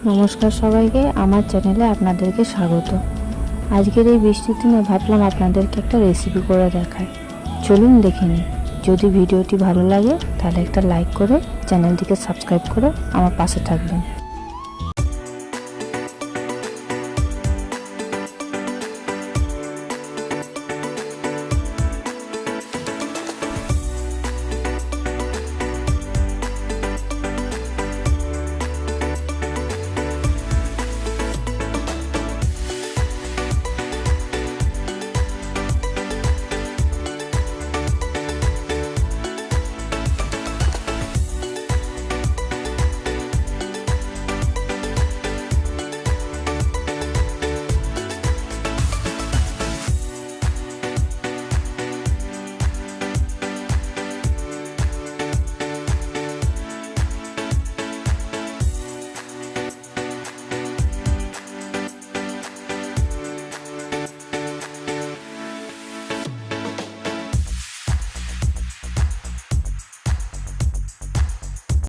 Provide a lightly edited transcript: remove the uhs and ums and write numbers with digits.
নমস্কার সবাইকে, আমার চ্যানেলে আপনাদেরকে স্বাগত। আজকের এই বৃষ্টির দিনে ভাবলাম আপনাদেরকে একটা রেসিপি করে দেখাই। চলুন দেখে নিই। যদি ভিডিওটি ভালো লাগে তাহলে একটা লাইক করে চ্যানেলটিকে সাবস্ক্রাইব করে আমার পাশে থাকবেন।